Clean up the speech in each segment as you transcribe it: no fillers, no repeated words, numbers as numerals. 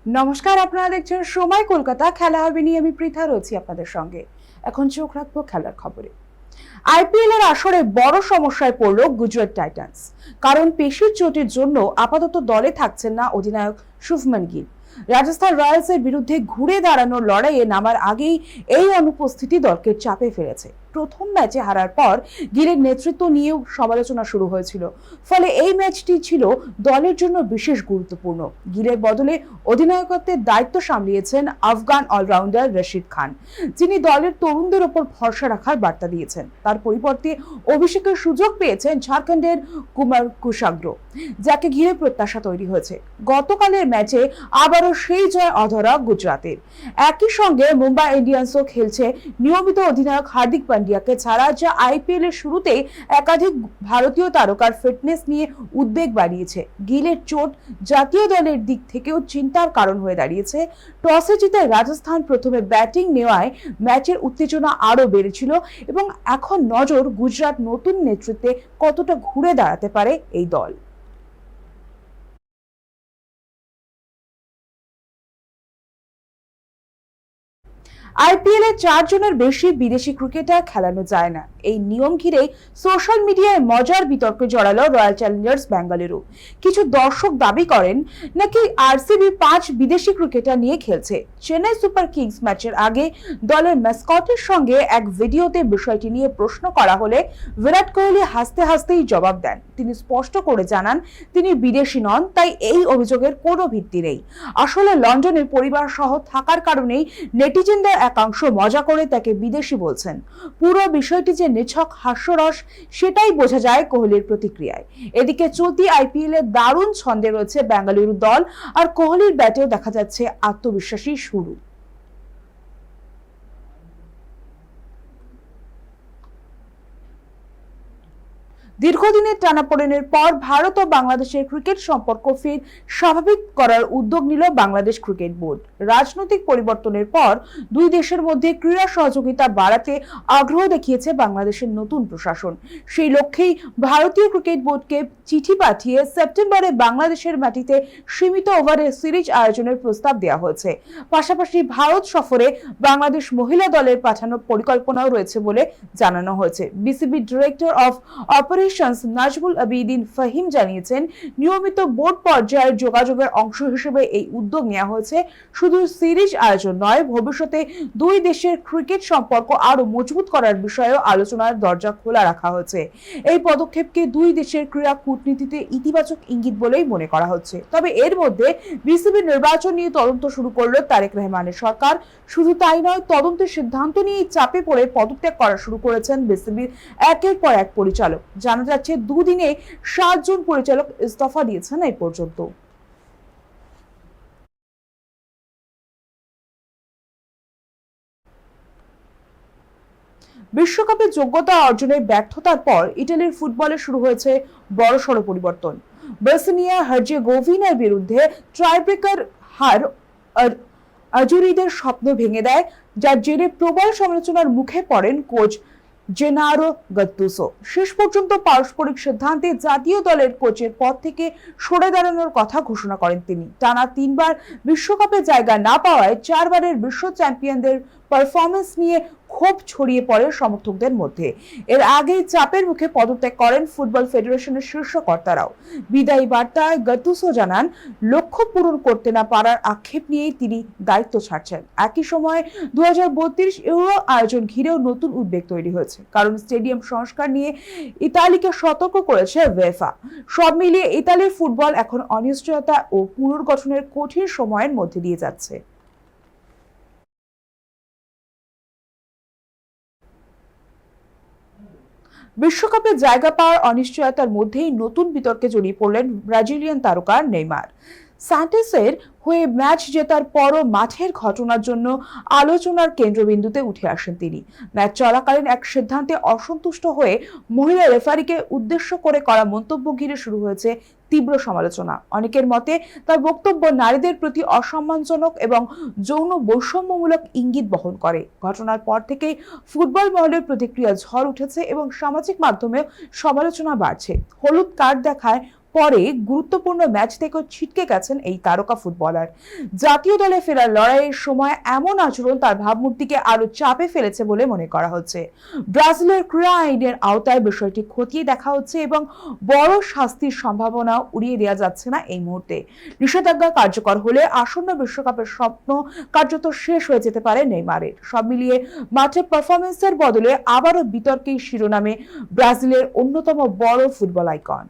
নমস্কার, আপনারা দেখছেন সময় কলকাতা। খেলা হবে নিয়ে আমি পৃথা রয়েছি আপনাদের সঙ্গে। এখন চোখ রাখবো খেলার খবরে। আইপিএল এর আসরে বড় সমস্যায় পড়ল গুজরাট টাইটান্স। কারণ পেশির চোটের জন্য আপাতত দলে থাকছেন না অধিনায়ক শুভমান গিল। রাজস্থান রয়্যালসের বিরুদ্ধে ঘুরে দাঁড়ানোর লড়াইয়ে নামার আগেই এই অনুপস্থিতি দলকে চাপে ফেলেছে। প্রথম ম্যাচে হারার পর গিলের নেতৃত্ব নিয়েও সমালোচনা শুরু হয়েছিল। ফলে এই ম্যাচটি ছিল দলের জন্য বিশেষ গুরুত্বপূর্ণ। গিলের বদলে অধিনায়কত্বের দায়িত্ব সামলিয়েছেন আফগান অলরাউন্ডার রশিদ খান, যিনি দলের তরুণদের ওপর ভরসা রাখার বার্তা দিয়েছেন। তার পরিবর্তে অভিষেকের সুযোগ পেয়েছেন ঝাড়খণ্ডের কুমার কুশাগ্র, যাকে ঘিরে প্রত্যাশা তৈরি হয়েছে। গতকালের ম্যাচে আবারও সেই জয় অধরা গুজরাতের। একই সঙ্গে মুম্বাই ইন্ডিয়ান্সও খেলছে নিয়মিত অধিনায়ক হার্দিক পান্ডিয়াকে ছাড়া, যা আইপিএল এর শুরুতেই একাধিক ভারতীয় তারকার ফিটনেস নিয়ে উদ্বেগ বাড়িয়েছে। গিলের চোট জাতীয় দলের দিক থেকেও চিন্তার কারণ হয়ে দাঁড়িয়েছে। টসে জিতে রাজস্থান প্রথমে ব্যাটিং নেওয়ায় ম্যাচের উত্তেজনা আরো বেড়েছিল এবং এখন নজর গুজরাট নতুন নেতৃত্বে কতটা ঘুরে দাঁড়াতে পারে এই দল। আইপিএল এ 4 জনের বেশি বিদেশি ক্রিকেটার খেলানো যায় না। এই নিয়ম ঘিরে সোশ্যাল মিডিয়ায় মজার বিতর্কে জড়ালো রয়্যাল চ্যালেঞ্জার্স বেঙ্গালুরু। কিছু দর্শক দাবি করেন নাকি আরসিবি 5 বিদেশি ক্রিকেটার নিয়ে খেলছে। চেন্নাই সুপার কিংস ম্যাচের আগে দলের ম্যাসকটের সঙ্গে এক ভিডিওতে বিষয়টি নিয়ে প্রশ্ন করা হলে বিরাট কোহলি হাসতে হাসতেই জবাব দেন। তিনি স্পষ্ট করে জানান তিনি বিদেশি নন, তাই এই অভিযোগের কোনো ভিত্তি নেই। আসলে লন্ডনের পরিবার সহ থাকার কারণেই নেটিজেনদের একাংশ মজা করে তাকে বিদেশি বলছেন। পুরো বিষয়টি যে নিছক হাস্যরস, সেটাই বোঝা যায় কোহলির প্রতিক্রিয়ায়। এদিকে চলতি আইপিএল এ দারুণ ছন্দে রয়েছে বেঙ্গালুরু দল, আর কোহলির ব্যাটেও দেখা যাচ্ছে আত্মবিশ্বাসী শুরু। দীর্ঘদিনের টানাপোড়েনের পর ভারত ও বাংলাদেশের ক্রিকেট সম্পর্ক ফের স্বাভাবিক করার উদ্যোগ নিল বাংলাদেশ ক্রিকেট বোর্ড। রাজনৈতিক পরিবর্তনের পর দুই দেশের মধ্যে ক্রীড়া সহযোগিতা বাড়াতে আগ্রহ দেখিয়েছে বাংলাদেশের নতুন প্রশাসন। সেই লক্ষ্যেই ভারতীয় ক্রিকেট বোর্ডকে চিঠি পাঠিয়ে সেপ্টেম্বরে বাংলাদেশের মাটিতে সীমিত ওভারের সিরিজ আয়োজনের প্রস্তাব দেওয়া হয়েছে। পাশাপাশি ভারত সফরে বাংলাদেশ মহিলা দলের পাঠানোর পরিকল্পনাও রয়েছে বলে জানানো হয়েছে। BCB director of operations Nazmul Abidin Fahim জানিয়েছেন, নিয়মিত বোর্ড পর্যায়ের যোগাযোগের অংশ হিসেবে এই উদ্যোগ নেওয়া হয়েছে। শুধু সিরিজ আয়োজন নয়, ভবিষ্যতে দুই দেশের ক্রিকেট সম্পর্ক আরো মজবুত করার বিষয়েও আলোচনার দরজা খোলা রাখা হয়েছে। এই পদক্ষেপকে দুই দেশের ক্রীড়া কূটনীতিতে ইতিবাচক ইঙ্গিত বলেই মনে করা হচ্ছে। তবে এর মধ্যে বিসিবি নির্বাচন নিয়ে তদন্ত শুরু করল তারেক রহমানের সরকার। শুধু তাই নয়, তদন্তের সিদ্ধান্ত নিয়ে চাপে পড়ে পদত্যাগ করা শুরু করেছেন বিসিবির একের পর এক পরিচালক। জানা যাচ্ছে দুদিনে 7 জন পরিচালক ইস্তফা দিয়েছেন এই পর্যন্ত। বিশ্বকাপে যোগ্যতা অর্জনের ব্যর্থতার পর ইতালির ফুটবলে শুরু হয়েছে বড়সড় পরিবর্তন। বসনিয়া হার্জেগোভিনার বিরুদ্ধে ট্রাইব্রেকার হার আজুরিদের স্বপ্ন ভেঙে দেয়, যার জেরে প্রবল সমালোচনার মুখে পড়েন কোচ জেনারো গাত্তুসো। শেষ পর্যন্ত পারস্পরিক সিদ্ধান্তে জাতীয় দলের কোচের পদ থেকে সরে দাঁড়ানোর কথা ঘোষণা করেন তিনি। টানা 3 বার বিশ্বকাপে জায়গা না পাওয়ায় 4 বারের বিশ্ব চ্যাম্পিয়নদের পারফরমেন্স নিয়ে ক্ষোভ ছড়িয়ে পড়ে সমর্থকদের মধ্যে। এর আগেই চাপের মুখে পদত্যাগ করেন ফুটবল ফেডারেশনের শীর্ষ কর্তারাও। বিদায়ী বার্তায় গাতুসো জানান, লক্ষ্য পূরণ করতে না পারার আক্ষেপ নিয়েই তিনি দায়িত্ব ছাড়ছেন। একই সময় 2032 ইউরো আয়োজন ঘিরেও নতুন উদ্বেগ তৈরি হয়েছে, কারণ স্টেডিয়াম সংস্কার নিয়ে ইতালিকে সতর্ক করেছে উয়েফা। সব মিলিয়ে ইতালির ফুটবল এখন অনিশ্চয়তা ও পুনর্গঠনের কঠিন সময়ের মধ্যে দিয়ে যাচ্ছে। বিশ্বকাপে জায়গা পাওয়ার অনিশ্চয়তার মধ্যেই নতুন বিতর্কে জড়িয়ে পড়লেন ব্রাজিলিয়ান তারকা নেইমার। সান্টেসের হয়ে ম্যাচ জেতার পরও মাঠের ঘটনার জন্য আলোচনার কেন্দ্রবিন্দুতে উঠে আসেন তিনি। ম্যাচ চলাকালীন এক সিদ্ধান্তে অসন্তুষ্ট হয়ে মহিলা রেফারিকে উদ্দেশ্য করে করা মন্তব্য ঘিরে শুরু হয়েছে তীব্র সমালোচনা। অনেকের মতে তার বক্তব্য নারীদের প্রতি অসম্মানজনক এবং যৌন বৈষম্যমূলক ইঙ্গিত বহন করে। ঘটনার পর থেকেই ফুটবল মহলের প্রতিক্রিয়া ঝড় উঠেছে এবং সামাজিক মাধ্যমেও সমালোচনা বাড়ছে। হলুদ কার্ড দেখায় পরে গুরুত্বপূর্ণ ম্যাচ থেকেও ছিটকে গেছেন এই তারকা ফুটবলার। জাতীয় দলে ফেরার লড়াইয়ের সময় এমন আচরণ তার ভাবমূর্তিকে আরো চাপে ফেলেছে বলে মনে করা হচ্ছে। ব্রাজিলের ক্রীড়া আইনের আওতায় বিষয়টি খতিয়ে দেখা হচ্ছে এবং বড় শাস্তির সম্ভাবনা উড়িয়ে দেওয়া যাচ্ছে না এই মুহূর্তে। নিষেধাজ্ঞা কার্যকর হলে আসন্ন বিশ্বকাপের স্বপ্ন কার্যত শেষ হয়ে যেতে পারে নেইমারের। সব মিলিয়ে মাঠে পারফরমেন্সের বদলে আবারও বিতর্কের শিরোনামে ব্রাজিলের অন্যতম বড় ফুটবল আইকন।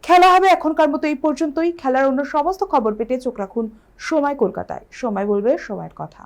খেলা হবে এখনকার মতো এই পর্যন্তই। খেলার অন্য সমস্ত খবর পেতে চোখ রাখুন সময় কলকাতায়। সময় বলবে সময়ের কথা।